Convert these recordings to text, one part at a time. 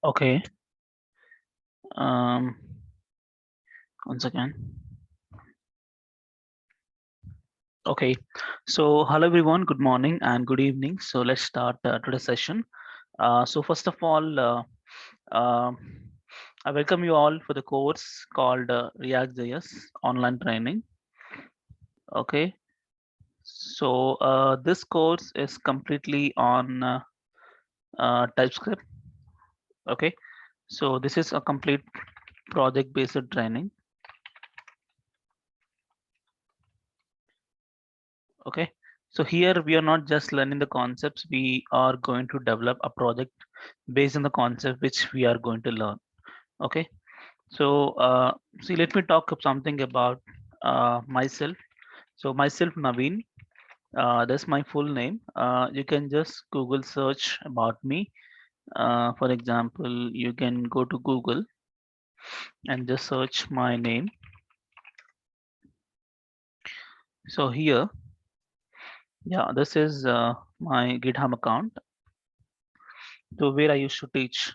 Okay. Um, Once again. Okay. So hello everyone. Good morning and good evening. So let's start today's session. So first of all, uh, I welcome you all for the course called React.js online training. Okay. So this course is completely on TypeScript. Okay. So this is a complete project-based training. Okay, so here we are not just learning the concepts, we are going to develop a project based on the concept which we are going to learn. Okay, so see, let me talk something about myself. So myself, Naveen, that's my full name. You can just Google search about me. For example, you can go to Google and just search my name. So here, yeah, this is my GitHub account. So where I used to teach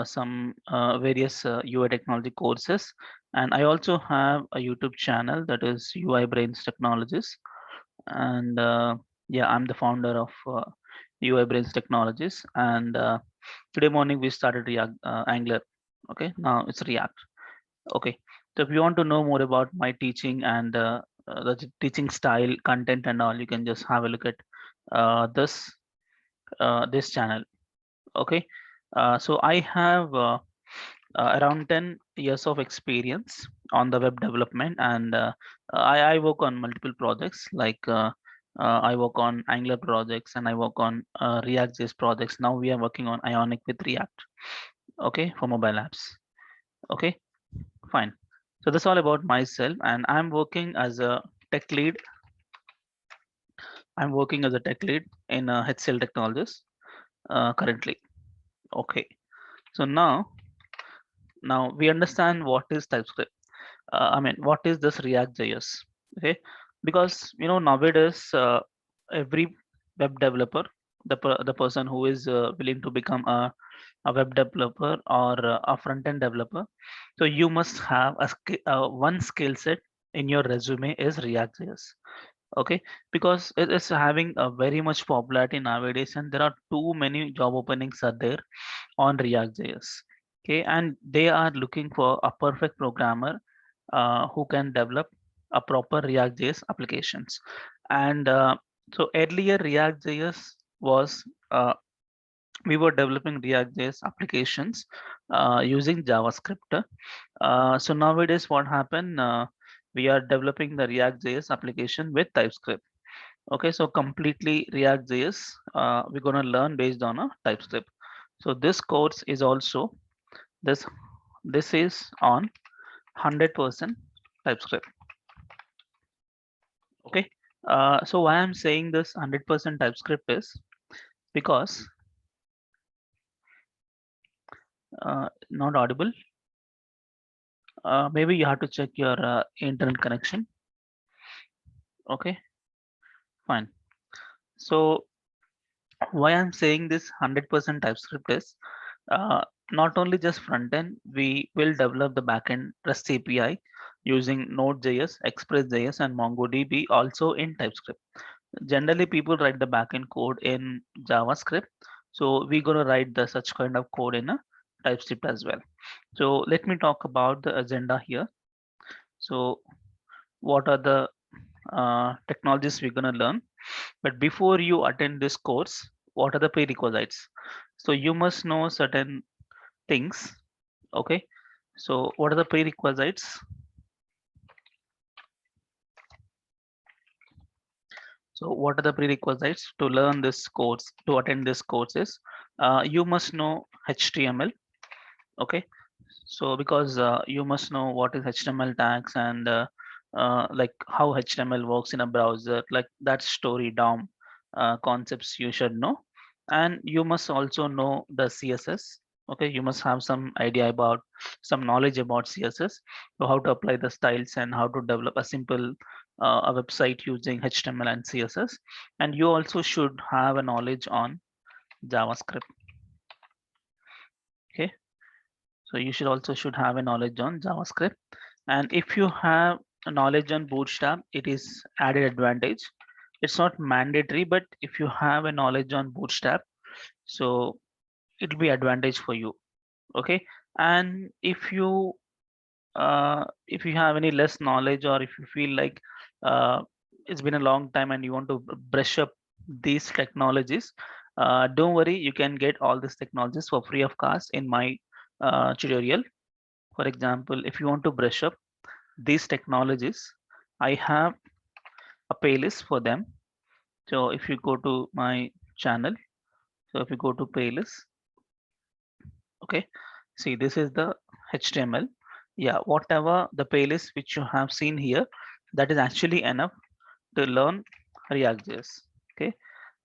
some various UI technology courses, and I also have a YouTube channel that is UI Brains Technologies, and yeah, I'm the founder of UI Brains Technologies, and today morning we started React Angular. Okay, now it's React. Okay, so if you want to know more about my teaching and the teaching style, content, and all, you can just have a look at this channel. Okay, so I have around 10 years of experience on the web development, and I work on multiple projects like I work on Angular projects and I work on React.js projects. Now we are working on Ionic with React. Okay, for mobile apps. Okay, fine. So that's all about myself, and I'm working as a tech lead. I'm working as a tech lead in HCL Technologies currently. Okay, so now we understand what is TypeScript. I mean, what is this React.js? Okay, because nowadays every web developer, the person who is willing to become a web developer or a front end developer, so you must have one skill set in your resume is React.js. Okay, because it is having a very much popularity nowadays, and there are too many job openings are there on React.js. Okay, and they are looking for a perfect programmer who can develop a proper React.js applications. And so earlier React.js was we were developing React.js applications using JavaScript. So nowadays, what happened? We are developing the React.js application with TypeScript. Okay, so completely React.js, we're gonna learn based on a TypeScript. So this course is also this this is on 100% TypeScript. Okay, so why I'm saying this 100% TypeScript is because not audible. Maybe you have to check your internet connection. Okay, fine. So why I'm saying this 100% TypeScript is uh, not only just front end, we will develop the backend REST API using Node.js, Express.js, and MongoDB also in TypeScript. Generally, people write the backend code in JavaScript, so we're gonna write the such kind of code in a TypeScript as well. So let me talk about the agenda here. So what are the technologies we're gonna learn? But before you attend this course, what are the prerequisites? So you must know certain things. Okay, so what are the prerequisites? So what are the prerequisites to learn this course, to attend this courses? You must know HTML. Okay, so because you must know what is HTML tags and like how HTML works in a browser, like that story DOM concepts you should know. And you must also know the CSS. Okay, you must have some idea about some knowledge about CSS, so how to apply the styles and how to develop a simple a website using HTML and CSS. And you also should have a knowledge on JavaScript. Okay, So you should also should have a knowledge on JavaScript. And if you have a knowledge on Bootstrap, it is added advantage. It's not mandatory, but if you have a knowledge on Bootstrap, so it'll be advantage for you. Okay. And if you have any less knowledge, or if you feel like uh, it's been a long time and you want to brush up these technologies, don't worry, you can get all these technologies for free of cost in my tutorial. For example, if you want to brush up these technologies, I have a playlist for them. So if you go to my channel, so if you go to playlist, okay, see, this is the HTML. Yeah, whatever the playlist which you have seen here, that is actually enough to learn React.js. Okay,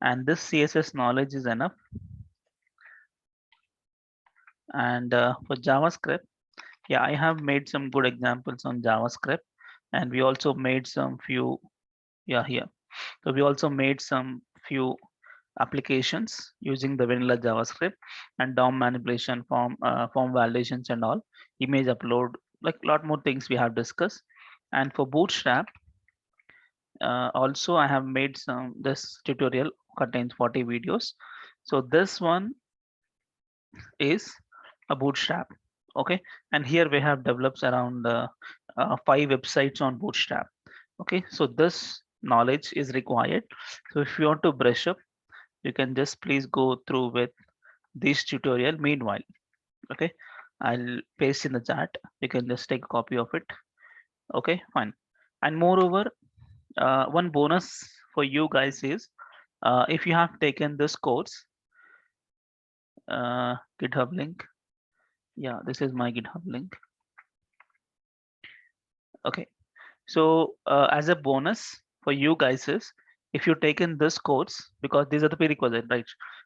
and this CSS knowledge is enough. And for JavaScript, yeah, I have made some good examples on JavaScript, and we also made some few, yeah, here. So we also made some few applications using the vanilla JavaScript and DOM manipulation, form validations and all, image upload, like a lot more things we have discussed. And for Bootstrap, also I have made some, this tutorial contains 40 videos. So this one is a Bootstrap. Okay, and here we have developed around 5 websites on Bootstrap. Okay, so this knowledge is required. So if you want to brush up, you can just please go through with this tutorial meanwhile. Okay, I'll paste in the chat, you can just take a copy of it. Okay, fine. And moreover, one bonus for you guys is, if you have taken this course, GitHub link, yeah, this is my GitHub link. Okay, so as a bonus for you guys is, if you've taken this course, because these are the prerequisite, right?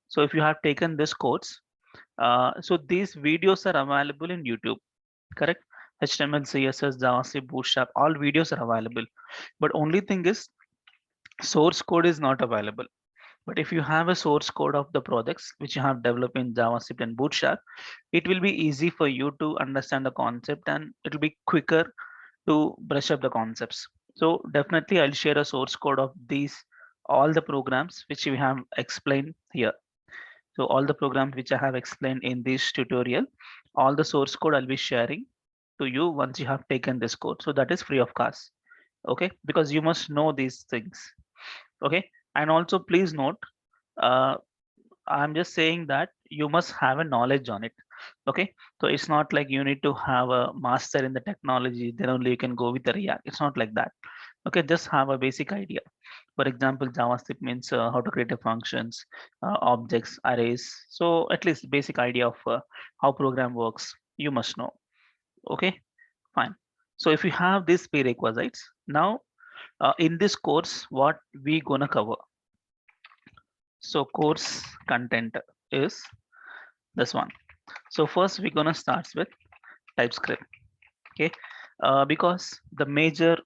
So if you have taken this course, so these videos are available in YouTube, correct? HTML, CSS, JavaScript, Bootstrap, all videos are available. But only thing is, source code is not available. But if you have a source code of the projects which you have developed in JavaScript and Bootstrap, it will be easy for you to understand the concept, and it will be quicker to brush up the concepts. So definitely I'll share a source code of these, all the programs which we have explained here. So all the programs which I have explained in this tutorial, all the source code I'll be sharing to you once you have taken this code. So that is free of cost. Okay, because you must know these things. Okay, and also please note, uh, I'm just saying that you must have a knowledge on it. Okay, so it's not like you need to have a master in the technology, then only you can go with the React. It's not like that. Okay, just have a basic idea. For example, JavaScript means how to create a functions, objects, arrays. So at least basic idea of how program works, you must know. Okay, fine. So if you have these prerequisites, now in this course, what we gonna cover? So course content is this one. So first we're gonna start with TypeScript. Okay, because the major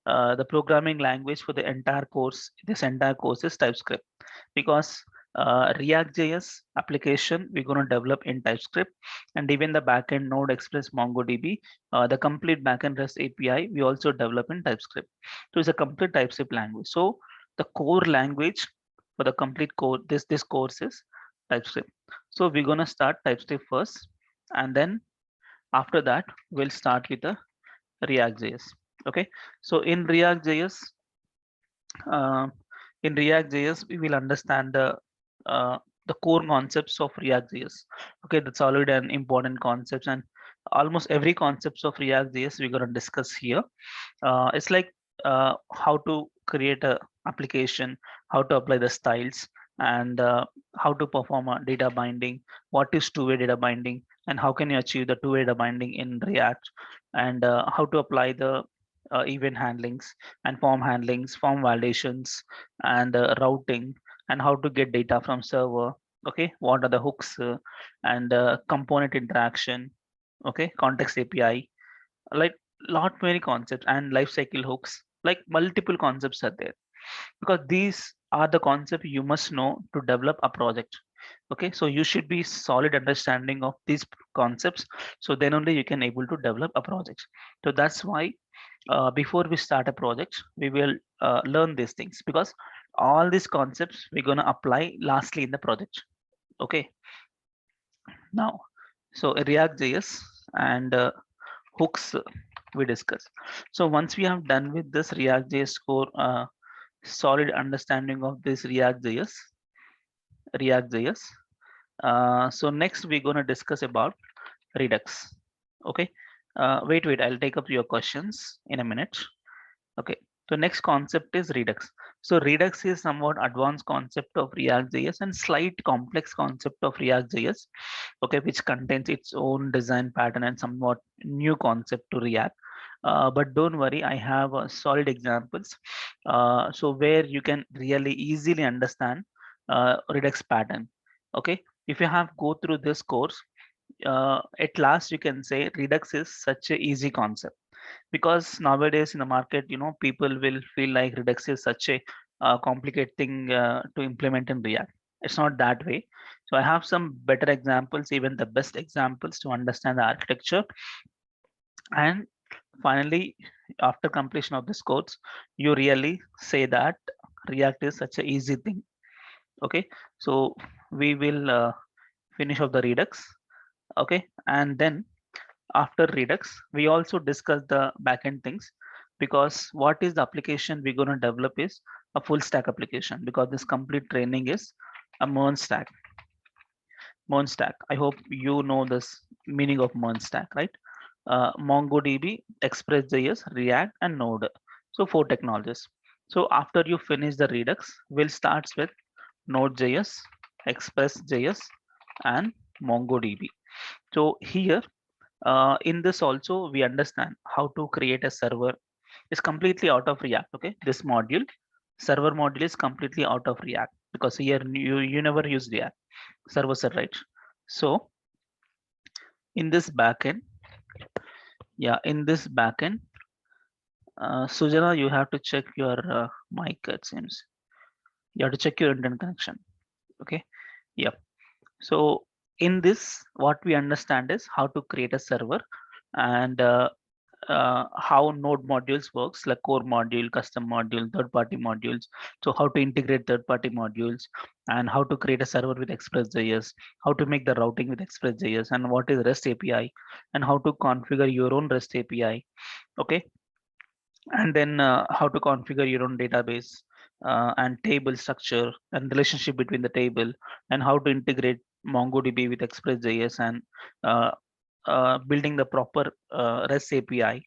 the programming language for the entire course, this entire course is TypeScript, because React.js application we're going to develop in TypeScript, and even the backend Node Express MongoDB, the complete backend REST API we also develop in TypeScript. So it's a complete TypeScript language. So the core language for the complete code, this course is TypeScript. So we're going to start TypeScript first, and then after that we'll start with the React.js. Okay, so uh, in React.js we will understand the core concepts of React.js. Okay, that's already an important concept, and almost every concepts of React.js we're going to discuss here. It's like how to create a application, how to apply the styles, and how to perform a data binding, what is two-way data binding, and how can you achieve the two-way data binding in React, and how to apply the event handlings and form handlings, form validations, and routing, and how to get data from server. Okay, what are the hooks, and component interaction. Okay, context API, like lot many concepts, and lifecycle hooks, like multiple concepts are there, because these are the concepts you must know to develop a project. Okay, so you should be solid understanding of these concepts, so then only you can able to develop a project. So that's why before we start a project we will learn these things, because all these concepts we're going to apply lastly in the project. Okay, now, so React JS and hooks we discuss. So once we have done with this React JS core, solid understanding of this React JS. So next we're going to discuss about Redux. Okay. Wait, I'll take up your questions in a minute. Okay. So next concept is Redux. So Redux is somewhat advanced concept of React JS and slight complex concept of React JS. Okay, which contains its own design pattern and somewhat new concept to React. But don't worry, I have solid examples. So where you can really easily understand Redux pattern. Okay, if you have go through this course, at last you can say Redux is such a easy concept, because nowadays in the market, people will feel like Redux is such a complicated thing to implement in React. It's not that way. So I have some better examples, even the best examples to understand the architecture. And finally, after completion of this course, you really say that React is such a easy thing. Okay, so we will finish off the Redux. Okay, and then after Redux, we also discuss the backend things, because what is the application we're going to develop is a full stack application, because this complete training is a MERN stack. MERN stack. I hope you know this meaning of MERN stack, right? MongoDB, Express.js, React, and Node. So 4 technologies. So after you finish the Redux, we'll start with Node.js, Express.js, and MongoDB. So here in this also we understand how to create a server. It's completely out of React. Okay, this module, server module, is completely out of React, because here you never use React server side, right? So in this backend, yeah, in this backend, Sujana, you have to check your mic. It seems you have to check your internet connection. Okay, yeah. So in this, what we understand is how to create a server, and how node modules works, like core module, custom module, third party modules. So how to integrate third party modules, and how to create a server with Express.js, how to make the routing with Express.js, and what is REST API, and how to configure your own REST API. Okay, and then how to configure your own database, and table structure and relationship between the table, and how to integrate MongoDB with Express.js, and uh, building the proper REST API.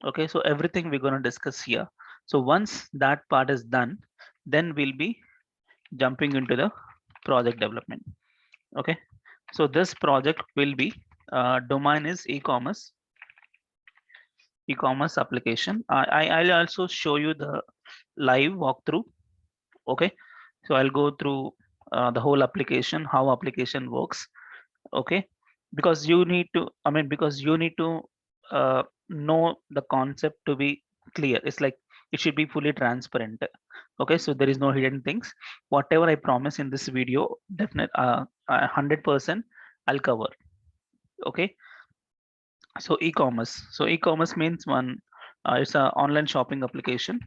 Okay, so everything we're going to discuss here. So once that part is done, then we'll be jumping into the project development. Okay, so this project will be domain is e-commerce application. I'll also show you the live walkthrough. Okay, so I'll go through the whole application, how application works. Okay, because you need to, because you need to know the concept to be clear. It's like it should be fully transparent. Okay, so there is no hidden things. Whatever I promise in this video, definite 100% I'll cover. Okay, so e-commerce means one, it's a online shopping application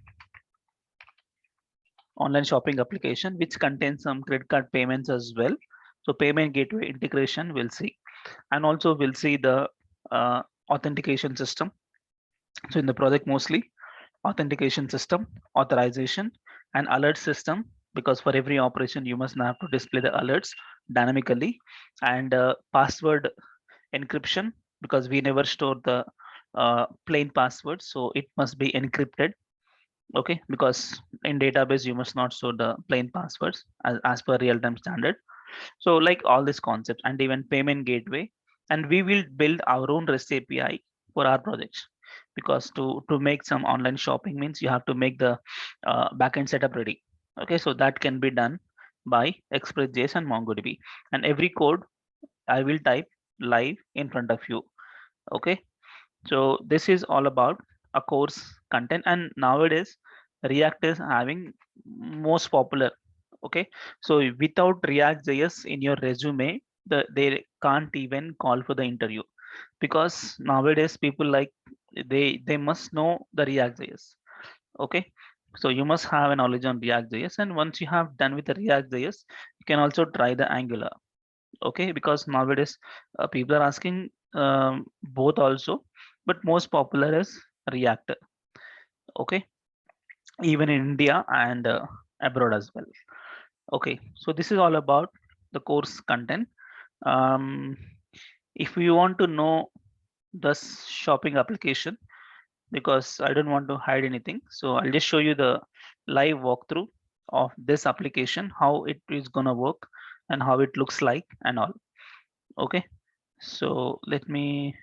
which contains some credit card payments as well. So payment gateway integration we'll see, and also we'll see the authentication system. So in the project, mostly authentication system, authorization, and alert system, because for every operation you must have to display the alerts dynamically, and password encryption, because we never store the plain password, so it must be encrypted. Okay, because in database you must not store the plain passwords as per real-time standard. So like all these concepts, and even payment gateway, and we will build our own REST API for our projects, because to make some online shopping means you have to make the backend setup ready. Okay, so that can be done by Express.js and MongoDB, and every code I will type live in front of you. Okay, so this is all about a course content, and nowadays React is having most popular. Okay, so without React.js in your resume, they can't even call for the interview, because nowadays people like they must know the React.js. Okay, so you must have a knowledge on React.js, and once you have done with the React.js, you can also try the Angular. Okay, because nowadays people are asking both also, but most popular is React. Okay, even in India and abroad as well. Okay, so this is all about the course content. Um, if you want to know the shopping application, because I don't want to hide anything, so I'll just show you the live walkthrough of this application, how it is gonna work and how it looks like and all. Okay, so let me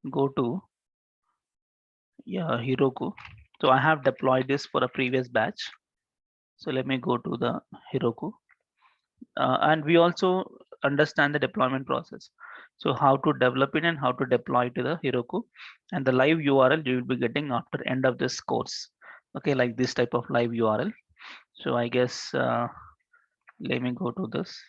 go to, yeah, Heroku. So I have deployed this for a previous batch. So let me go to the Heroku. And we also understand the deployment process. So how to develop it and how to deploy to the Heroku, and the live URL you will be getting after end of this course. Okay, like this type of live URL. So I guess let me go to this.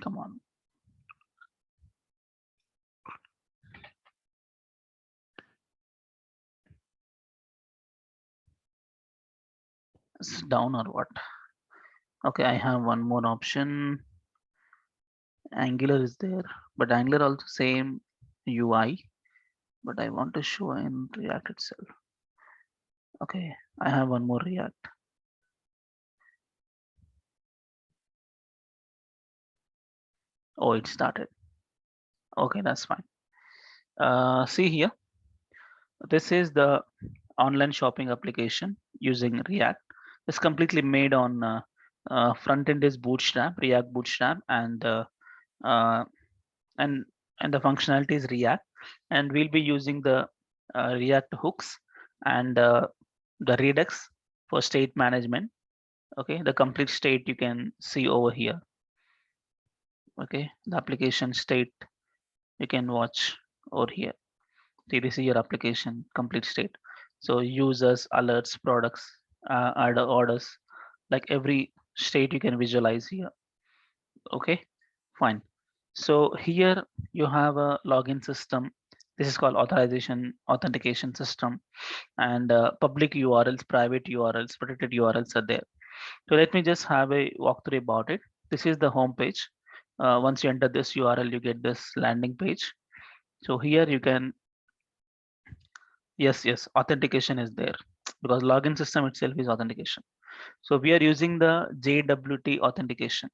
Come on. It's down or what? Okay, I have one more option. Angular is there, but Angular also same UI, but I want to show in React itself. Okay, I have one more React. Oh, it started. Okay, that's fine. See here, this is the online shopping application using React. It's completely made on front end is Bootstrap, React Bootstrap, uh, and and the functionality is React, and we'll be using the React hooks and the Redux for state management. Okay, the complete state you can see over here. Okay, the application state you can watch over here. See, this is your application complete state. So users, alerts, products, orders, like every state you can visualize here. Okay, fine. So here you have a login system. This is called authorization authentication system, and public URLs, private URLs, protected URLs are there. So let me just have a walkthrough about it. This is the home page. Once you enter this URL, you get this landing page. So here you can, yes, authentication is there, because login system itself is authentication. So we are using the JWT authentication.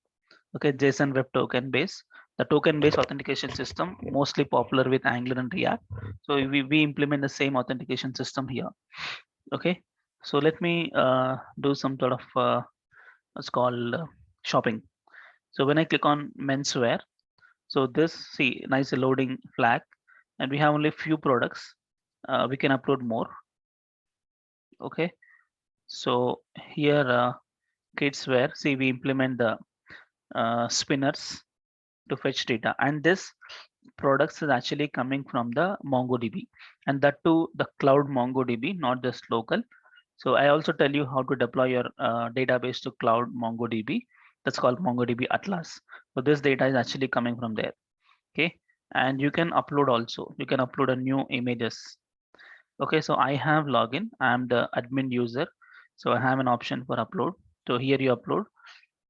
Okay, JSON Web Token Base. The token based authentication system mostly popular with Angular and React. So we implement the same authentication system here. Okay, so let me do some sort of what's called shopping. So when I click on menswear, so this, see, nice loading flag, and we have only few products. We can upload more. Okay, so here kids wear, see, we implement the spinners to fetch data, and this products is actually coming from the MongoDB, and that too the cloud MongoDB, not just local. So I also tell you how to deploy your database to cloud MongoDB. That's called MongoDB Atlas. So this data is actually coming from there. Okay, and you can upload also. You can upload a new images. Okay, so I have login. I am the admin user, so I have an option for upload. So here you upload,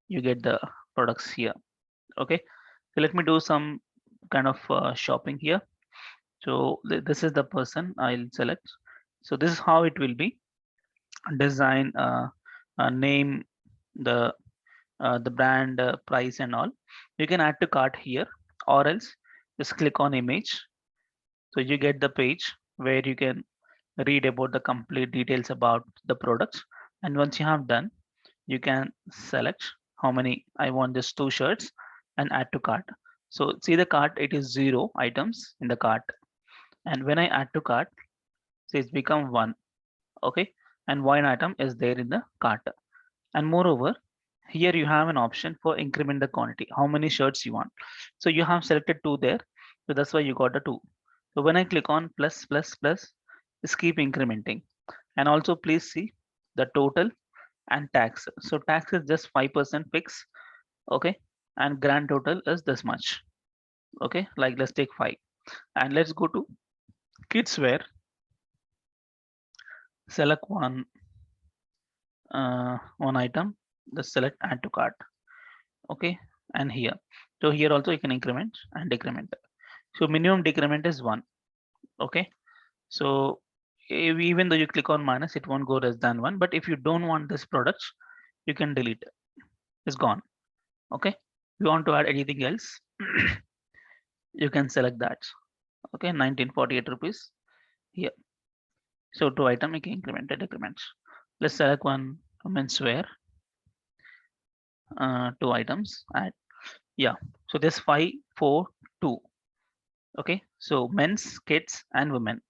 you get the products here. Okay, so let me do some kind of shopping here. So this is the person I'll select. So this is how it will be. Design, name, the brand, price, and all. You can add to cart here, or else just click on image. So you get the page where you can read about the complete details about the products. And once you have done, you can select how many. I want just 2 shirts and add to cart. So see the cart, it is 0 items in the cart. And when I add to cart, so it's become 1. Okay. and one item is there in the cart. And moreover, here you have an option for increment the quantity, how many shirts you want. So you have selected 2 there, so that's why you got the 2. So when I click on plus plus plus, just keep incrementing. And also please see the total and tax. So tax is just 5% fix, okay, and grand total is this much, okay. Like let's take 5, and let's go to kids wear, select one item, just select add to cart, okay. And here, so here also you can increment and decrement. So minimum decrement is 1, okay. So even though you click on minus, it won't go less than 1, but if you don't want this product, you can delete it, it's gone, okay. If you want to add anything else, you can select that, okay. 1948 rupees here. So 2 item, you can increment and decrement. Let's select one menswear, 2 items, add, yeah. So this 5 4 2, okay. So men's, kids and women,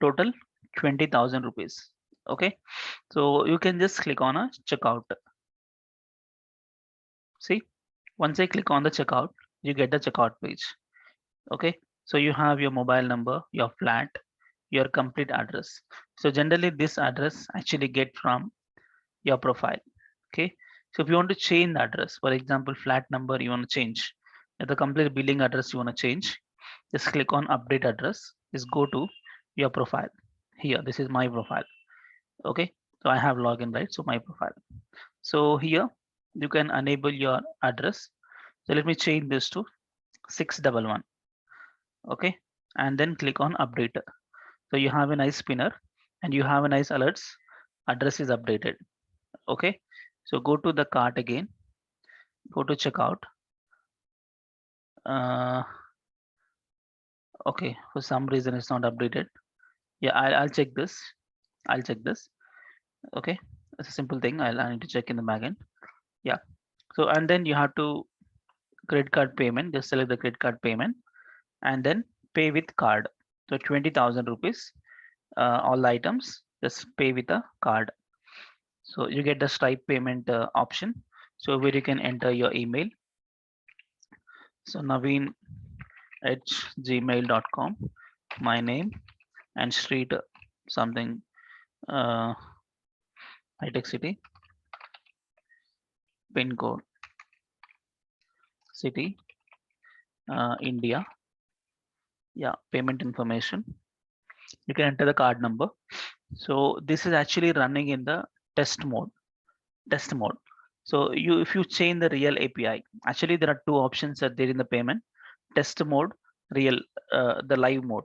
total 20,000 rupees, okay. So you can just click on a checkout. See, once I click on the checkout, you get the checkout page, okay. So you have your mobile number, your flat, your complete address. So generally this address actually get from your profile, okay. So if you want to change the address, for example, flat number you want to change, the complete billing address you want to change, just click on update address, just go to your profile. Here, this is my profile, okay. So I have login, right? So my profile. So here you can enable your address. So let me change this to 611, okay. And then click on update. So you have a nice spinner and you have a nice alerts, address is updated, okay. So go to the cart again, go to checkout. Okay, for some reason it's not updated. Yeah, I'll check this. I'll check this. Okay, it's a simple thing. I need to check in the backend. Yeah. So and then you have to credit card payment. Just select the credit card payment and then pay with card. So 20,000 rupees. All the items just pay with a card. So you get the Stripe payment option. So where you can enter your email. So Naveen at gmail.com, my name and street something, high-tech city, pin code, city, India. Yeah, payment information. You can enter the card number. So this is actually running in the test mode. Test mode. So if you change the real API, actually there are two options that there in the payment: test mode, real, the live mode.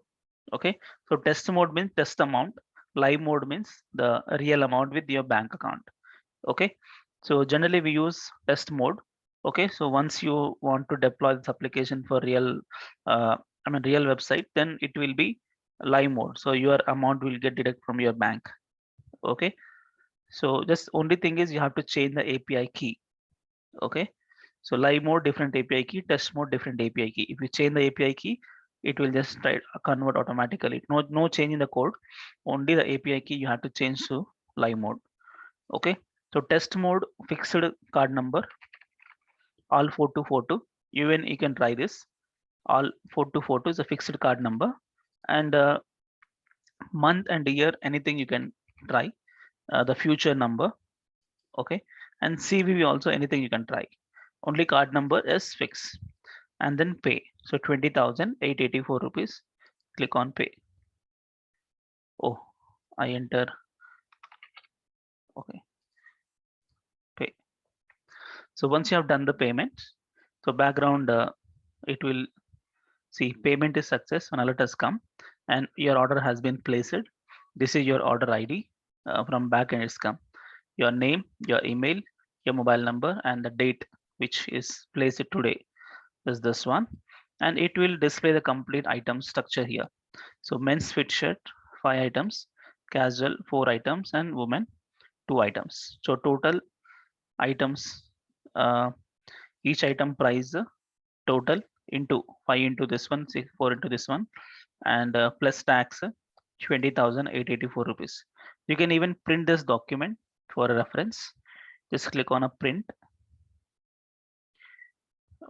Okay. So test mode means test amount. Live mode means the real amount with your bank account. Okay. So generally we use test mode. Okay. So once you want to deploy this application for real, real website, then it will be live mode. So your amount will get deducted from your bank. Okay. So just only thing is you have to change the API key. Okay. So live mode different API key, test mode different API key. If you change the API key, it will just try convert automatically. No change in the code. Only the API key you have to change to live mode. Okay. So test mode fixed card number, all 4242. Even you can try this. All 4242 is a fixed card number, and month and year anything you can try. The future number, okay, and CVV also anything you can try. Only card number is fixed, and then pay. So 20,884 rupees. Click on pay. Oh, I enter. Okay, pay. So once you have done the payment, so background it will see payment is success when alert has come and your order has been placed. This is your order ID from backend it's come. Your name, your email, your mobile number, and the date which is placed today is this one. And it will display the complete item structure here. So men's fit shirt, 5 items, casual, 4 items, and women, 2 items. So total items, uh, each item price total into 5 into this one, 4 into this one, and plus tax 20,884 rupees. You can even print this document for a reference. Just click on a print.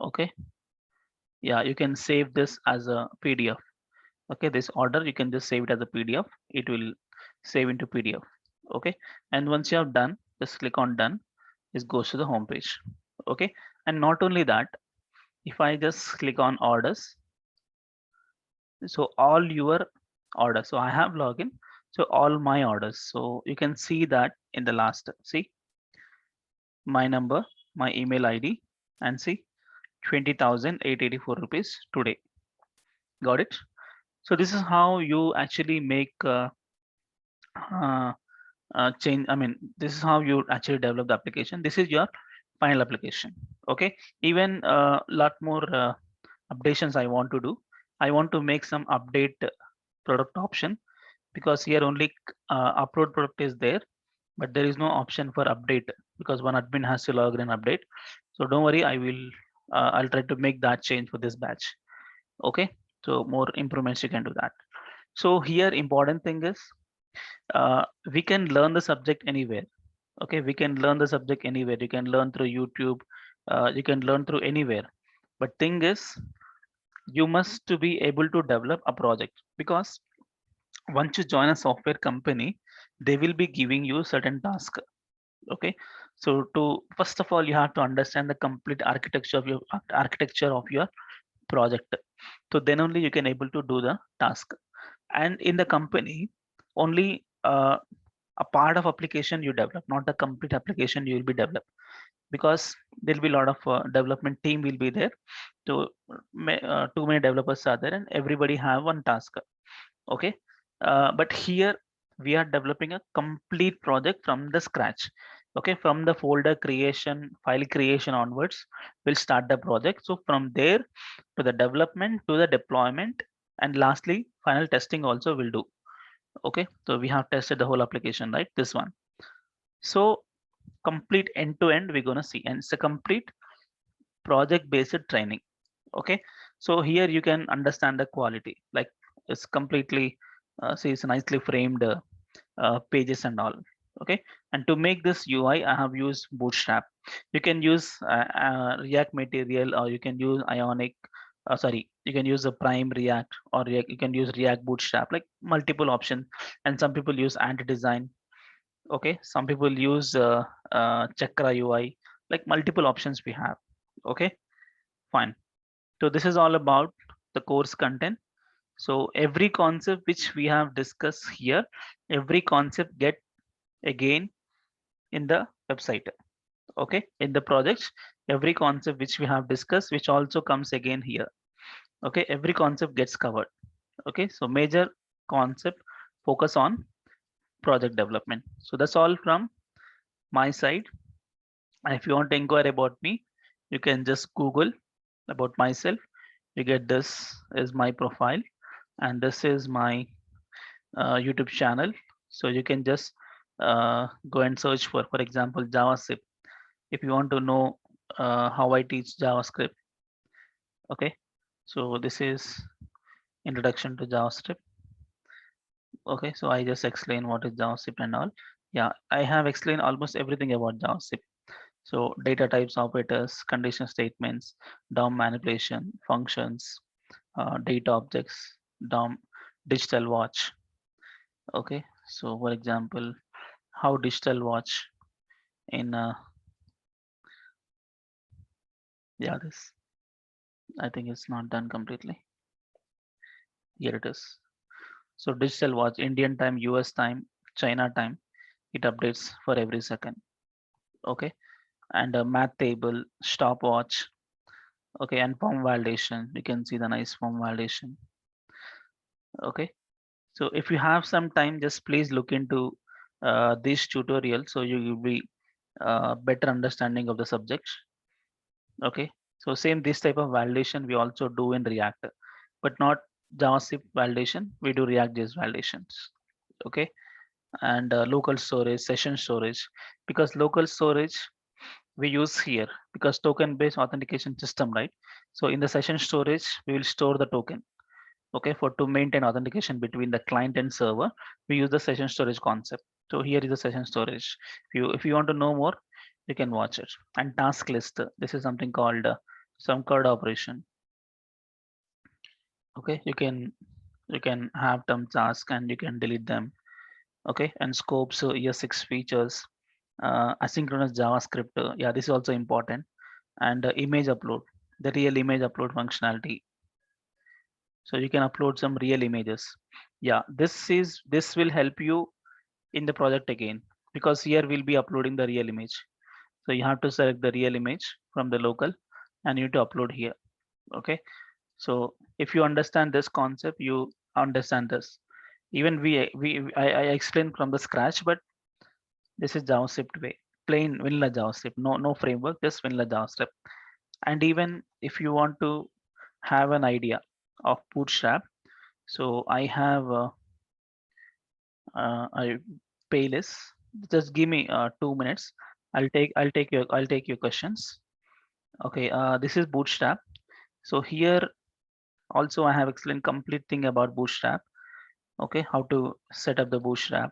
Okay. Yeah, you can save this as a PDF. Okay, this order you can just save it as a PDF. It will save into PDF. Okay, and once you have done, just click on done. This goes to the home page. Okay, and not only that, if I just click on orders, so all your orders. So I have login. So all my orders. So you can see that in the last. See my number, my email ID, and see 20,884 rupees today. Got it? So this is how you actually make uh, change. I mean, this is how you actually develop the application. This is your final application. Okay. Even a lot more updations I want to do. I want to make some update product option, because here only upload product is there, but there is no option for update because one admin has to log in and update. So don't worry, I'll try to make that change for this batch. Okay. So more improvements you can do that. So here important thing is we can learn the subject anywhere. Okay, we can learn the subject anywhere. You can learn through YouTube, you can learn through anywhere. But thing is, you must to be able to develop a project, because once you join a software company, they will be giving you certain task. Okay, so to first of all, you have to understand the complete architecture of your project. So then only you can able to do the task. And in the company, only a part of application you develop, not the complete application you will be developed, because there'll be a lot of development team will be there. So too many developers are there and everybody have one task. Okay, but here we are developing a complete project from the scratch. Okay, from the folder creation, file creation onwards, we'll start the project. So from there to the development to the deployment, and lastly final testing also will do. Okay, so we have tested the whole application, right? This one. So complete end to end we're gonna see, and it's a complete project based training. Okay, so here you can understand the quality, like it's completely see, it's nicely framed pages and all. Okay, and to make this UI I have used Bootstrap. You can use React Material, or you can use Ionic, sorry, you can use the Prime React, or React, you can use React Bootstrap, like multiple options. And some people use Anti-Design. Okay, some people use Chakra UI, like multiple options we have. Okay, fine. So this is all about the course content. So every concept which we have discussed here, every concept get again in the website. Okay, in the projects, every concept which we have discussed, which also comes again here. Okay, every concept gets covered. Okay, so major concept focus on project development. So that's all from my side. And if you want to inquire about me, you can just Google about myself. You get this is my profile, and this is my YouTube channel. So you can just go and search for example, JavaScript. If you want to know how I teach JavaScript. Okay, so this is introduction to JavaScript. Okay, so I just explain what is JavaScript and all. Yeah, I have explained almost everything about JavaScript. So data types, operators, condition statements, DOM manipulation, functions, data objects, DOM, digital watch. Okay, so for example, how digital watch in yeah, this I think it's not done completely. Here it is. So digital watch, Indian time, US time, China time, it updates for every second. Okay, and a math table, stopwatch. Okay, and form validation. You can see the nice form validation. Okay, so if you have some time, just please look into this tutorial, so you will be better understanding of the subject. Okay, so same this type of validation we also do in React, but not JavaScript validation. We do React-based validations. Okay, and local storage, session storage, because local storage we use here because token-based authentication system, right? So in the session storage, we will store the token. Okay, for to maintain authentication between the client and server, we use the session storage concept. So here is the session storage. If you want to know more, you can watch it. And task list. This is something called some code operation. Okay, you can have them task and you can delete them. Okay, and scopes. So here 6 features. Asynchronous JavaScript. Yeah, this is also important. And image upload. The real image upload functionality. So you can upload some real images. Yeah, this will help you in the project again, because here we'll be uploading the real image. So you have to select the real image from the local and you need to upload here. Okay, so if you understand this concept, you understand this. Even I explained from the scratch, but this is JavaScript way, plain vanilla JavaScript, no framework, just vanilla JavaScript. And even if you want to have an idea of Bootstrap, so I have a playlist. Just give me 2 minutes. I'll take your questions. Okay, this is Bootstrap. So here also I have explained complete thing about Bootstrap. Okay, how to set up the Bootstrap.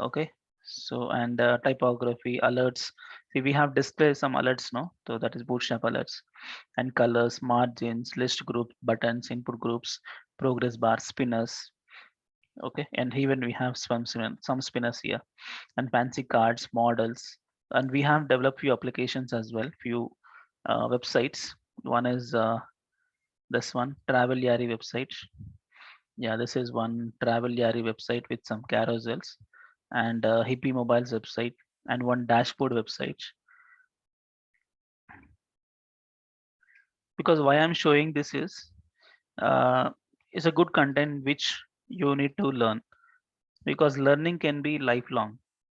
Okay, so and typography, alerts. See, we have displayed some alerts, no? So that is Bootstrap alerts, and colors, margins, list groups, buttons, input groups, progress bar, spinners. Okay, and even we have some spinners here, and fancy cards, models, and we have developed few applications as well, few websites. One is this one, Travel Yari website. Yeah, this is one Travel Yari website with some carousels, and Hippie Mobile's website, and one dashboard website. Because why I'm showing this uh, is a good content which you need to learn, because learning can be lifelong.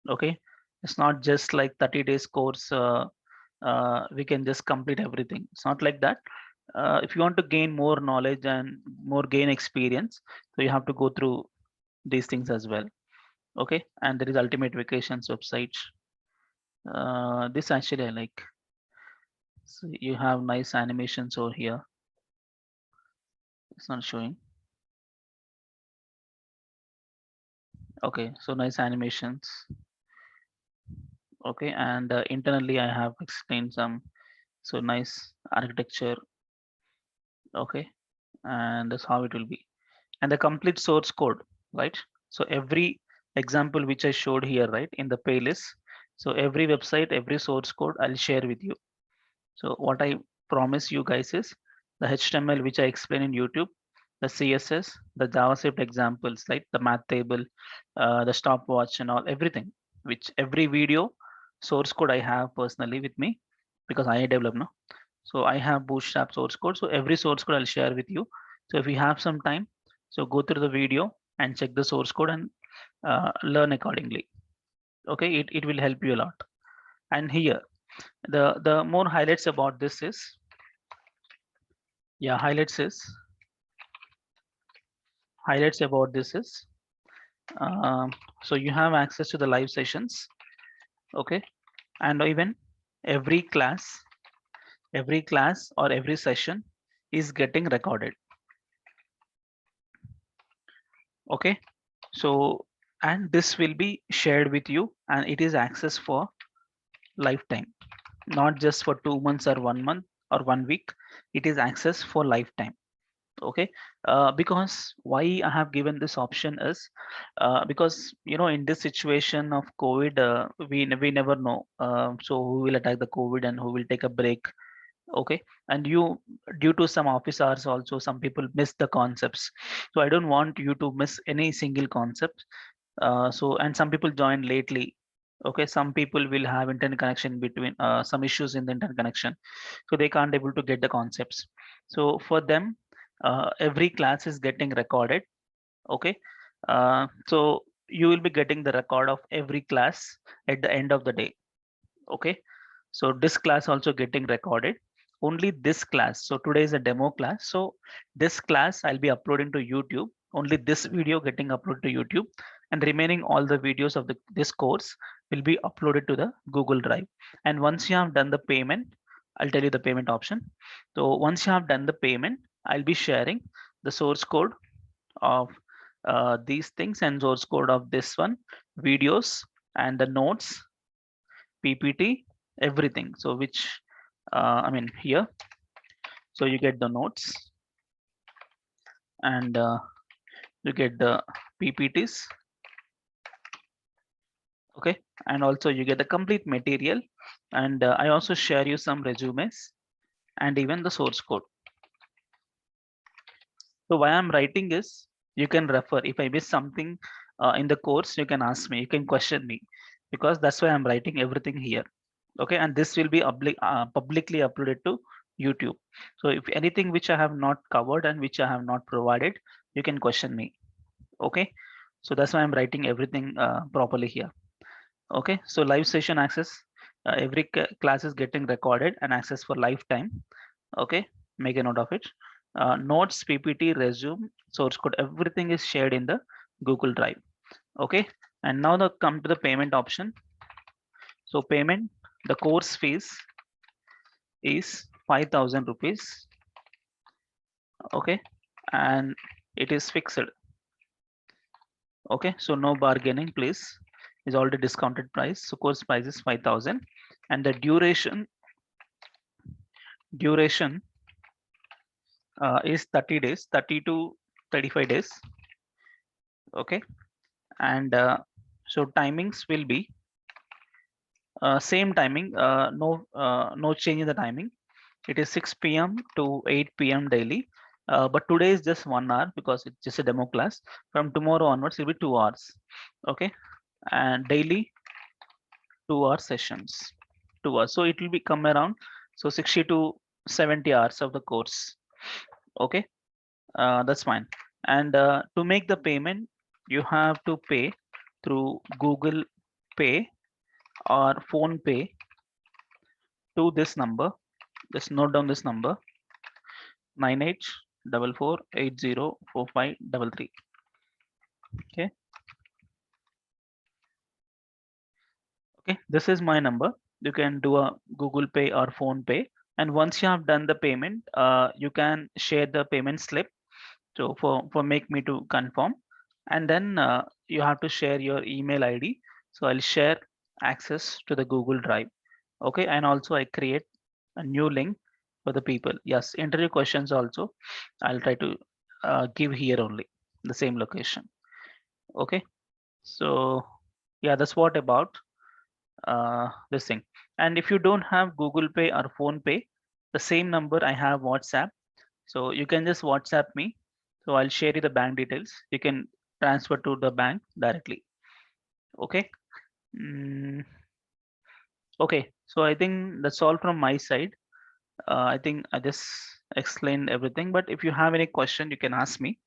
Okay, it's not just like 30 days course. We can just complete everything. It's not like that. If you want to gain more knowledge and more gain experience, so you have to go through these things as well. Okay, and there is Ultimate Vacations website. This actually I like. So you have nice animations over here. It's not showing. Okay, so nice animations. Okay, and internally I have explained some, so nice architecture. Okay, and that's how it will be, and the complete source code, right? So every example which I showed here, right, in the playlist, so every website, every source code I'll share with you. So what I promise you guys is the HTML which I explain in YouTube, the CSS, the JavaScript examples, like the math table, the stopwatch and all, everything, which every video source code I have personally with me, because I develop now. So I have Bootstrap source code. So every source code I'll share with you. So if you have some time, so go through the video and check the source code and learn accordingly. Okay, it will help you a lot. And here, the more highlights about this is, yeah, highlights about this is, um, so you have access to the live sessions. Okay, and even every class or every session is getting recorded. Okay, so and this will be shared with you, and it is access for lifetime, not just for 2 months or 1 month or 1 week. It is access for lifetime. Okay, because why I have given this option is because in this situation of COVID, we never know, so who will attack the COVID and who will take a break. Okay, and you, due to some office hours also, some people miss the concepts. So I don't want you to miss any single concept. So and some people join lately. Okay, some people will have internet connection between some issues in the internet connection, so they can't able to get the concepts. So for them, every class is getting recorded. Okay, so you will be getting the record of every class at the end of the day. Okay, so this class also getting recorded, only this class. So today is a demo class, so this class I'll be uploading to YouTube, only this video getting uploaded to YouTube, and remaining all the videos of this course will be uploaded to the Google Drive. And once you have done the payment, I'll tell you the payment option. So once you have done the payment, I'll be sharing the source code of these things and source code of this one, videos and the notes, PPT, everything. So which here, so you get the notes and you get the PPTs, okay, and also you get the complete material, and I also share you some resumes and even the source code. So why I'm writing is you can refer. If I miss something in the course, you can ask me, you can question me, because that's why I'm writing everything here. Okay, and this will be publicly uploaded to YouTube. So if anything which I have not covered and which I have not provided, you can question me. Okay, so that's why I'm writing everything properly here. Okay, so live session access, every class is getting recorded and access for lifetime. Okay, make a note of it. Notes, PPT, resume, source code, everything is shared in the Google Drive. Okay, and now come to the payment option. So payment, the course fees is 5,000 rupees. Okay, and it is fixed. Okay, so no bargaining, please. Is already discounted price. So course price is 5,000, and the duration is 30 days, 30 to 35 days. Okay, and so timings will be same timing, no change in the timing. It is 6 p.m. to 8 p.m. daily. But today is just 1 hour because it's just a demo class. From tomorrow onwards, it will be 2 hours. Okay, and daily 2 hour sessions. 2 hours. So it will be come around 60 to 70 hours of the course. Okay, that's fine. And to make the payment, you have to pay through Google Pay or Phone Pay to this number. Just note down this number: 9844804533. Okay, this is my number. You can do a Google Pay or Phone Pay, and once you have done the payment, you can share the payment slip. So for make me to confirm, and then you have to share your email ID. So I'll share access to the Google Drive. Okay, and also I create a new link for the people. Yes, interview questions also I'll try to give here only, the same location. Okay, so yeah, that's what about this thing. And if you don't have Google Pay or Phone Pay, the same number I have WhatsApp. So you can just WhatsApp me. So I'll share you the bank details. You can transfer to the bank directly. Okay. Mm, okay. So I think that's all from my side. I think I just explained everything. But if you have any question, you can ask me.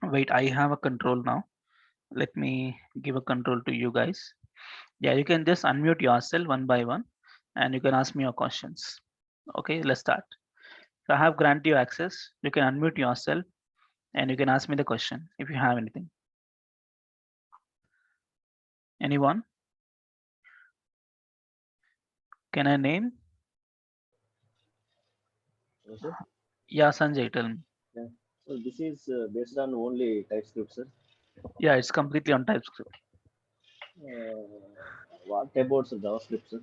Wait, I have a control now. Let me give a control to you guys. Yeah, you can just unmute yourself one by one, and you can ask me your questions. Okay, let's start. So I have granted you access. You can unmute yourself and you can ask me the question if you have anything. Anyone? Can I name? Hello, sir. Yeah, Sanjay, tell me. Yeah. So this is based on only TypeScript, sir. Yeah, it's completely on TypeScript. What about JavaScript, sir?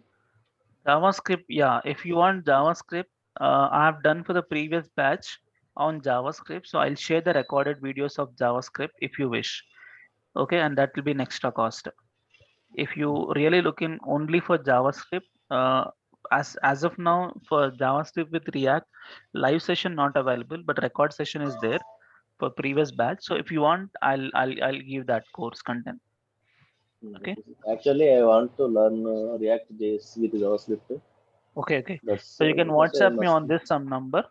JavaScript, yeah, if you want JavaScript, I have done for the previous batch on JavaScript. So I'll share the recorded videos of JavaScript if you wish. Okay, and that will be an extra cost. If you really looking only for JavaScript, as of now for JavaScript with React, live session not available, but record session is there for previous batch. So if you want, I'll give that course content. Okay. Okay, sir. Actually, I want to learn React JS with JavaScript. Okay. So That's you can that's why WhatsApp I'm me on asking. this some number.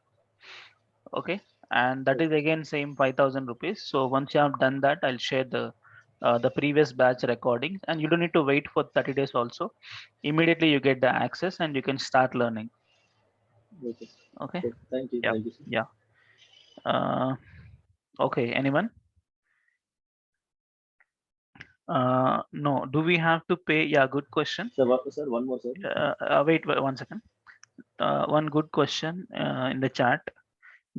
Okay, and that is Okay. again same 5,000 rupees. So once you have done that, I'll share the previous batch recordings, and you don't need to wait for 30 days also. Immediately you get the access and you can start learning. Okay. Okay. Okay. Thank you. Yeah. Thank you, sir. Yeah. Uh, okay. Anyone? No. Do we have to pay? Yeah. Good question. Sir, one more, sir. Wait 1 second. One good question in the chat.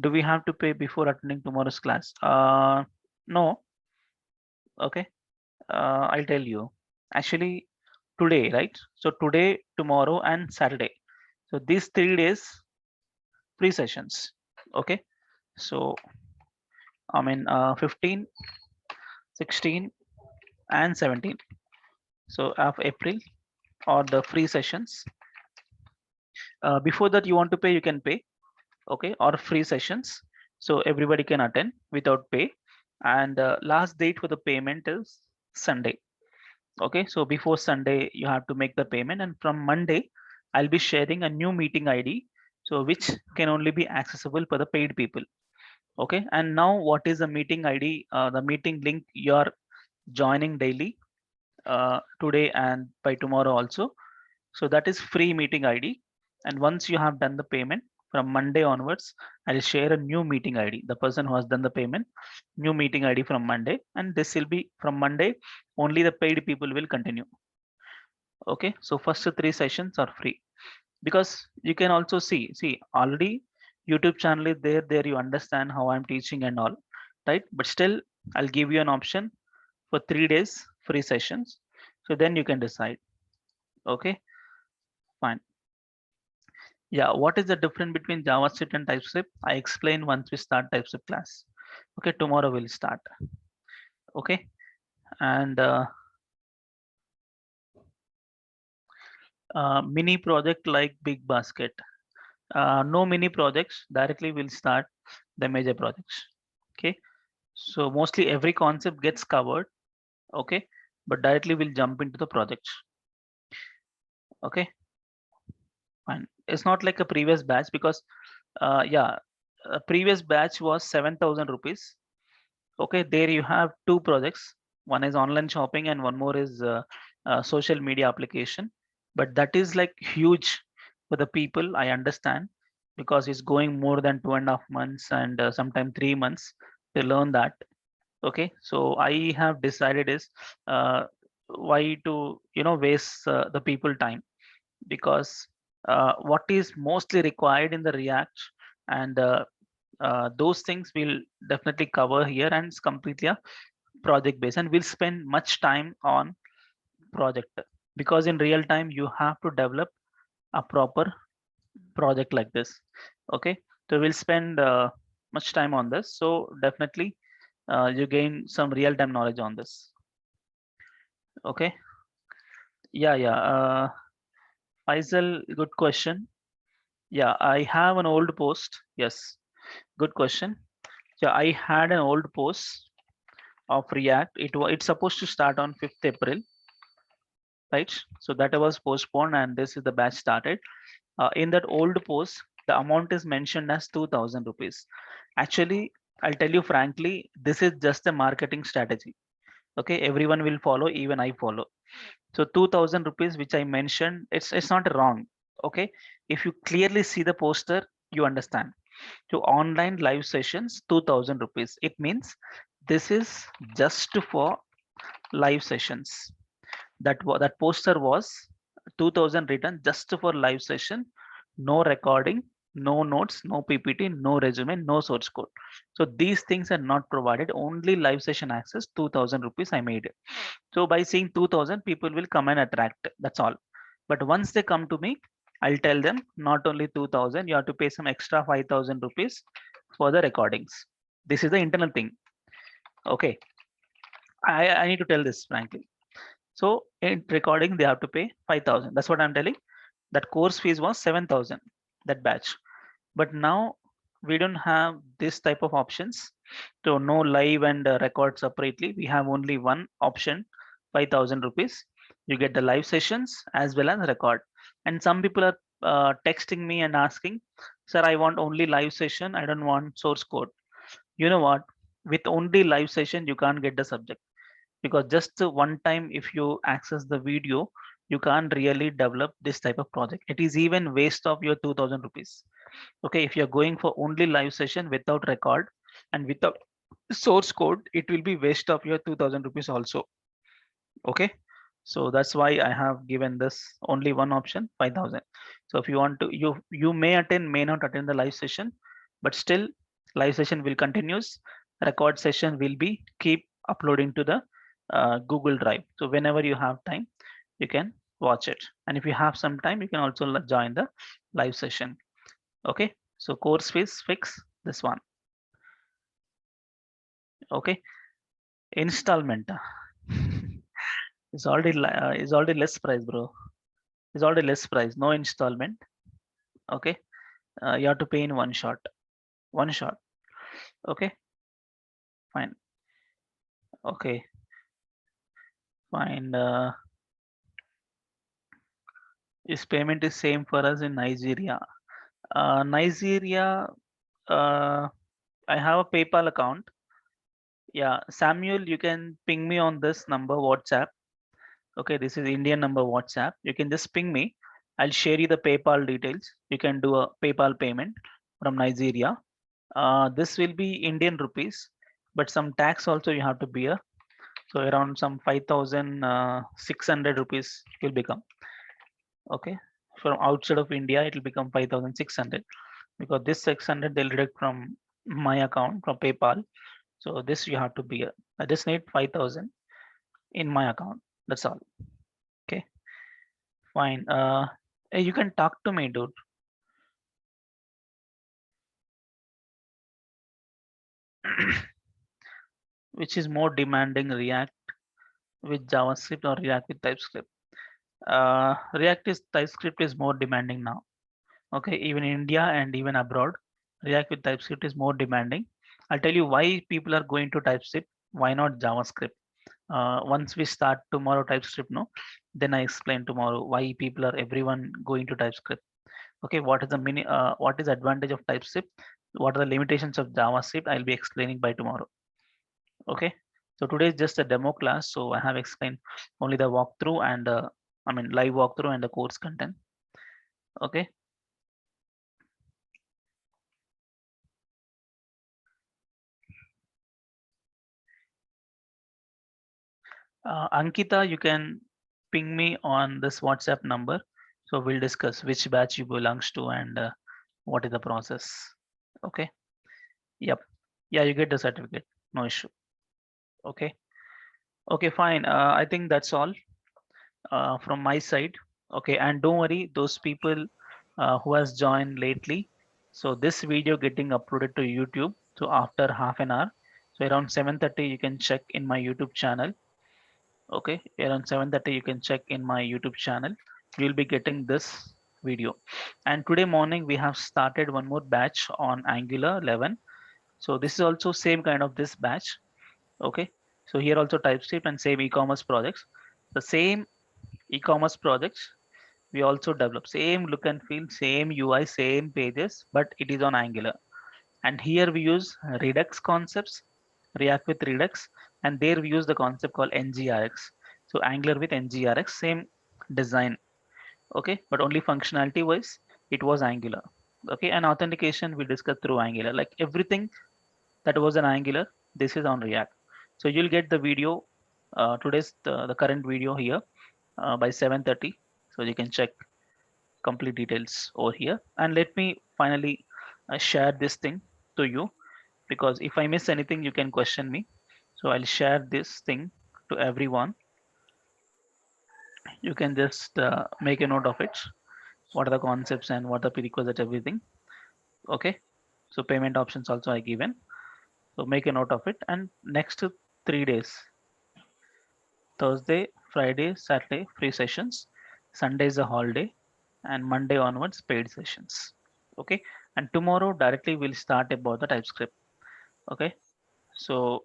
Do we have to pay before attending tomorrow's class? No. Okay, I'll tell you. Actually, today, right? So today, tomorrow, and Saturday. So these 3 days free sessions. Okay, so 15, 16, and 17. So of April or the free sessions. Before that, you want to pay, you can pay. Okay, or free sessions. So everybody can attend without pay. And last date for the payment is Sunday. Okay, so before Sunday, you have to make the payment. And from Monday, I'll be sharing a new meeting ID. So which can only be accessible for the paid people. Okay, and now what is the meeting ID? The meeting link you're joining daily today and by tomorrow also. So that is free meeting ID. And once you have done the payment from Monday onwards, I'll share a new meeting ID. The person who has done the payment, new meeting ID from Monday. And this will be from Monday, only the paid people will continue. Okay, so first 3 sessions are free because you can also see already YouTube channel is there you understand how I'm teaching and all, right? But still, I'll give you an option for 3 days free sessions. So then you can decide. Okay, fine. Yeah, what is the difference between JavaScript and TypeScript? I explain once we start TypeScript class. Okay, tomorrow we'll start. Okay, and mini project like Big Basket. No mini projects, directly we'll start the major projects. Okay, so mostly every concept gets covered. Okay, but directly we'll jump into the projects. Okay, fine. It's not like a previous batch because yeah, a previous batch was 7,000 rupees. Okay, there you have 2 projects. One is online shopping and one more is social media application. But that is like huge for the people, I understand, because it's going more than 2.5 months and sometimes 3 months to learn that. Okay, so I have decided is why to waste the people time, because what is mostly required in the React and those things we'll definitely cover here, and it's completely a project based and we'll spend much time on project, because in real time you have to develop a proper project like this. Okay, so we'll spend much time on this, so definitely you gain some real time knowledge on this. Okay, yeah. Faisal, good question. Yeah, I have an old post. Yes, good question. Yeah, I had an old post of React. It's supposed to start on 5th April, right? So that was postponed and this is the batch started. In that old post, the amount is mentioned as 2,000 rupees. Actually, I'll tell you frankly, this is just a marketing strategy. Okay, everyone will follow, even I follow. So 2,000 rupees, which I mentioned, it's not wrong. Okay, if you clearly see the poster, you understand. So online live sessions, 2,000 rupees. It means this is just for live sessions. That poster was 2,000 written just for live session, no recording, no notes, no PPT, no resume, no source code. So these things are not provided. Only live session access, 2,000 rupees I made it. So by seeing 2,000, people will come and attract. That's all. But once they come to me, I'll tell them not only 2,000, you have to pay some extra 5,000 rupees for the recordings. This is the internal thing. Okay, I need to tell this frankly. So in recording, they have to pay 5,000. That's what I'm telling. That course fees was 7,000, that batch. But now we don't have this type of options. So no live and record separately. We have only one option, 5,000 rupees. You get the live sessions as well as record. And some people are texting me and asking, sir, I want only live session. I don't want source code. You know what? With only live session, you can't get the subject, because just one time if you access the video, you can't really develop this type of project. It is even waste of your 2,000 rupees. Okay, if you're going for only live session without record and without source code, it will be waste of your 2,000 rupees also. Okay, so that's why I have given this only one option, 5,000. So if you want to, you may attend, may not attend the live session, but still live session will continues. Record session will be keep uploading to the Google Drive. So whenever you have time, you can watch it. And if you have some time, you can also join the live session. Okay. So course fees fix this one. Okay. Installment. It's already less price, bro. It's already less price. No installment. Okay. You have to pay in one shot. One shot. Okay. Fine. Okay. Fine. This payment is same for us in Nigeria. Nigeria, I have a PayPal account. Yeah, Samuel, you can ping me on this number WhatsApp. Okay, this is Indian number WhatsApp. You can just ping me. I'll share you the PayPal details. You can do a PayPal payment from Nigeria. This will be Indian rupees, but some tax also you have to bear. So around some 5,600 rupees will become. Okay, from outside of India, it will become 5,600 because this 600 they'll deduct from my account from PayPal. So this you have to bear. I just need 5,000 in my account. That's all. Okay, fine. Hey, you can talk to me, dude. Which is more demanding, React with JavaScript or React with TypeScript? React is TypeScript is more demanding now. Okay, even in India and even abroad, React with TypeScript is more demanding. I'll tell you why people are going to TypeScript. Why not JavaScript? Once we start tomorrow TypeScript, no, then I explain tomorrow why people are everyone going to TypeScript. Okay, what is the what is the advantage of TypeScript? What are the limitations of JavaScript? I'll be explaining by tomorrow. Okay, so today is just a demo class, so I have explained only the walkthrough and live walkthrough and the course content. Okay. Ankita, you can ping me on this WhatsApp number. So we'll discuss which batch you belongs to and what is the process. Okay. Yep. Yeah, you get the certificate. No issue. Okay. Okay, fine. I think that's all from my side. Okay, and don't worry, those people who has joined lately. So this video getting uploaded to YouTube. So after half an hour, so around 7:30, you can check in my YouTube channel. Okay, around 7:30 you can check in my YouTube channel. You'll be getting this video. And today morning we have started one more batch on Angular 11. So this is also same kind of this batch. Okay, so here also TypeScript and same e-commerce projects. The same e-commerce projects we also develop same look and feel, same UI, same pages, but it is on Angular. And here we use Redux concepts, React with Redux, and there we use the concept called NGRX. So Angular with NGRX, same design. Okay, but only functionality wise, it was Angular. Okay, and authentication we discussed through Angular. Like everything that was an Angular, this is on React. So you'll get the video, today's the current video here by 7:30. So you can check complete details over here. And let me finally share this thing to you, because if I miss anything, you can question me. So I'll share this thing to everyone. You can just make a note of it. What are the concepts and what are the prerequisites, everything. Okay. So payment options also I given. So make a note of it. And next 3 days, Thursday, Friday, Saturday, free sessions. Sunday is a holiday, and Monday onwards, paid sessions. Okay. And tomorrow directly we'll start about the TypeScript. Okay. So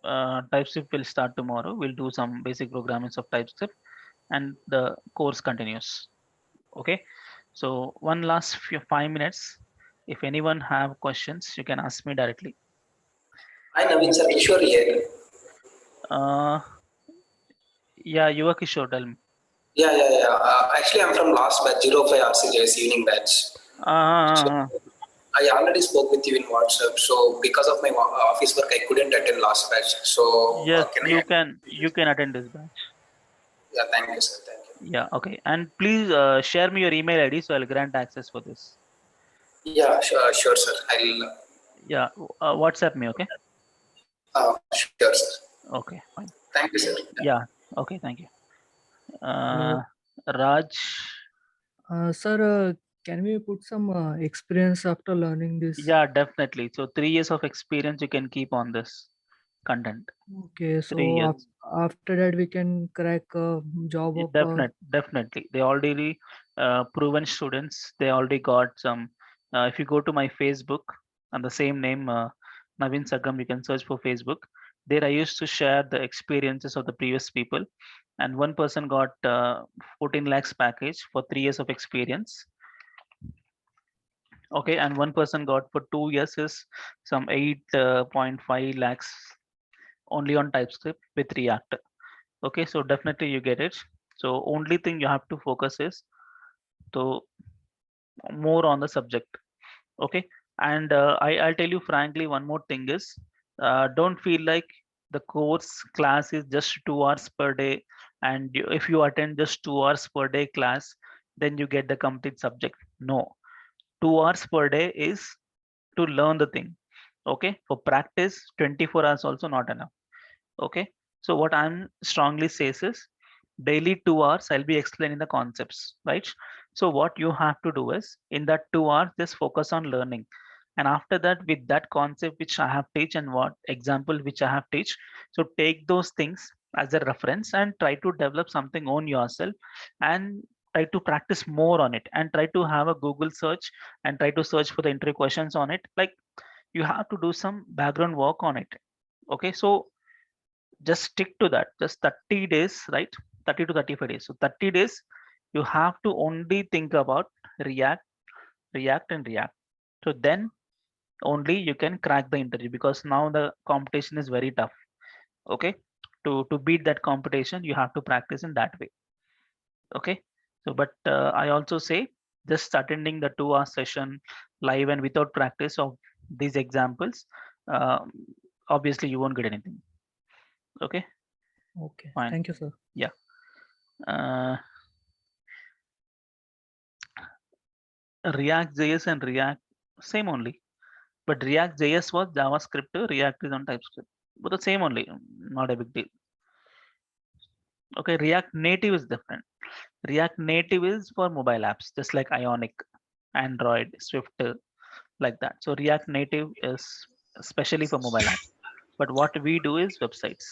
TypeScript will start tomorrow. We'll do some basic programming of TypeScript and the course continues. Okay. So one last 5 minutes. If anyone have questions, you can ask me directly. Hi Naveen sir, Kishore here. Yeah, Yuva Kishore, tell me. Yeah. Actually, I'm from last batch, 05 RCJS evening batch. So I already spoke with you in WhatsApp. So because of my office work, I couldn't attend last batch. So Yes, can you can attend this batch. Yeah, thank you, sir. Thank you. Yeah, okay. And please share me your email ID so I'll grant access for this. Yeah, sure, sir. Yeah, WhatsApp me, okay? Sure, sir. Okay, fine. Thank you, sir. Yeah. Okay. Thank you. Raj. Sir, can we put some experience after learning this? Yeah, definitely. So 3 years of experience you can keep on this content. Okay, 3 so years. after that we can crack a job Yeah, of. definitely. They already proven students. They already got some. If you go to my Facebook and the same name, Naveen Sagam, you can search for Facebook. There I used to share the experiences of the previous people, and one person got 14 lakhs package for 3 years of experience. Okay, and one person got for 2 years is some 8.5 lakhs only on TypeScript with React. Okay, so definitely you get it. So only thing you have to focus is to more on the subject. Okay, and I'll tell you frankly, one more thing is don't feel like the course class is just 2 hours per day, and if you attend just 2 hours per day class, then you get the complete subject. No, 2 hours per day is to learn the thing. Okay, for practice, 24 hours also not enough. Okay, so what I'm strongly says is daily 2 hours I'll be explaining the concepts, right? So what you have to do is in that 2 hours just focus on learning, and after that with that concept which I have teach and what example which I have teach, so take those things as a reference and try to develop something on yourself, and try to practice more on it, and try to have a Google search and try to search for the interview questions on it. Like you have to do some background work on it. Okay, so just stick to that, just 30 days, right? 30 to 35 days. So 30 days you have to only think about react, react. So then only you can crack the interview, because now the competition is very tough. Okay, to beat that competition you have to practice in that way. Okay, so but I also say just attending the 2 hour session live and without practice of these examples, um, obviously you won't get anything. Okay, Okay, fine. thank you, sir. Yeah. uh, React JS and React same only, but React JS was JavaScript, React is on TypeScript, but the same only, not a big deal. Okay, React Native is different. React Native is for mobile apps, just like Ionic, Android, Swift, like that. So React Native is especially for mobile apps, but what we do is websites.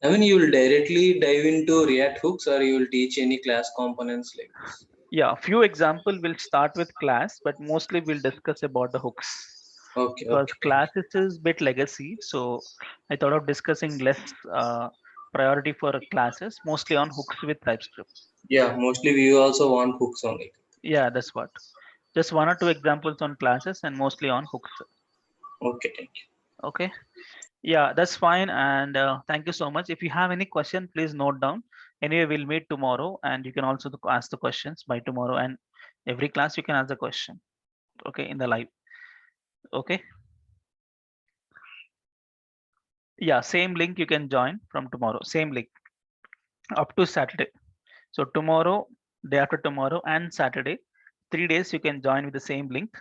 I mean, you will directly dive into React hooks, or you will teach any class components like this? Yeah, few example will start with class, but mostly we'll discuss about the hooks, Okay, because okay. classes is bit legacy. So I thought of discussing less priority for classes, mostly on hooks with TypeScript. Yeah, mostly we also want hooks only. Yeah, that's what. Just 1 or 2 examples on classes and mostly on hooks. Okay, thank you. Okay. Yeah, that's fine. And thank you so much. If you have any question, please note down. Anyway, we'll meet tomorrow, and you can also ask the questions by tomorrow. And every class you can ask the question. Okay, in the live. Okay. Yeah, same link you can join from tomorrow. Same link up to Saturday. So tomorrow, day after tomorrow, and Saturday, 3 days you can join with the same link.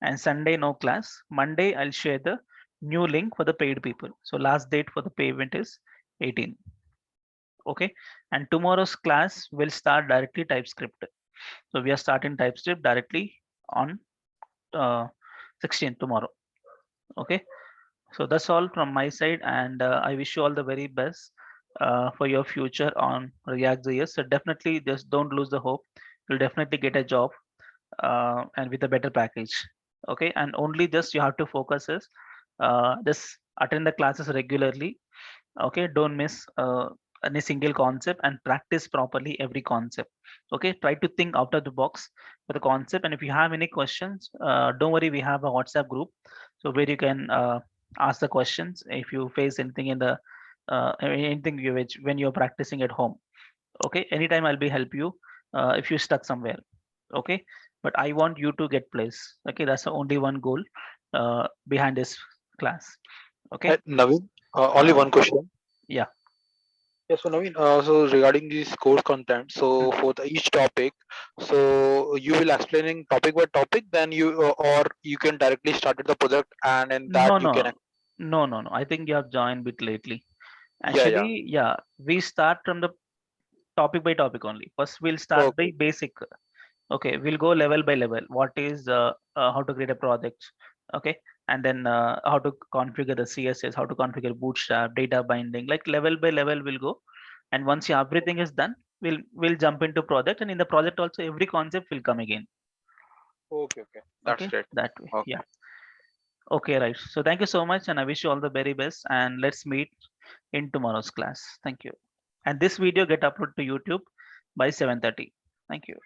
And Sunday no class. Monday I'll share the new link for the paid people. So last date for the payment is 18. Okay, and tomorrow's class will start directly TypeScript. So we are starting TypeScript directly on 16th tomorrow. Okay, so that's all from my side, and I wish you all the very best for your future on React.js. So definitely just don't lose the hope. You'll definitely get a job and with a better package. Okay, and only just you have to focus is just attend the classes regularly. Okay, don't miss any single concept, and practice properly every concept. Okay, try to think out of the box for the concept, and if you have any questions, don't worry, we have a WhatsApp group, so where you can ask the questions if you face anything in the anything when you're practicing at home. Okay, anytime I'll be help you if you're stuck somewhere. Okay, but I want you to get place. Okay, that's the only one goal behind this class. Okay. Naveen, only one question. Yeah. Yes, so Naveen, so regarding this course content, so for each topic, so you will explaining topic by topic, then you or you can directly start with the project, and in that No, you can. no, no. I think you have joined bit lately. Actually, yeah, we start from the topic by topic only. First, we'll start the basic. Okay, we'll go level by level. What is how to create a project? Okay, and then how to configure the CSS, how to configure Bootstrap, data binding. Like level by level, we'll go. And once everything is done, we'll jump into project. And in the project also, every concept will come again. Okay. That's Okay, great. that way. Okay. Yeah. Okay, right. So thank you so much, and I wish you all the very best. And let's meet in tomorrow's class. Thank you. And this video get uploaded to YouTube by 7:30. Thank you.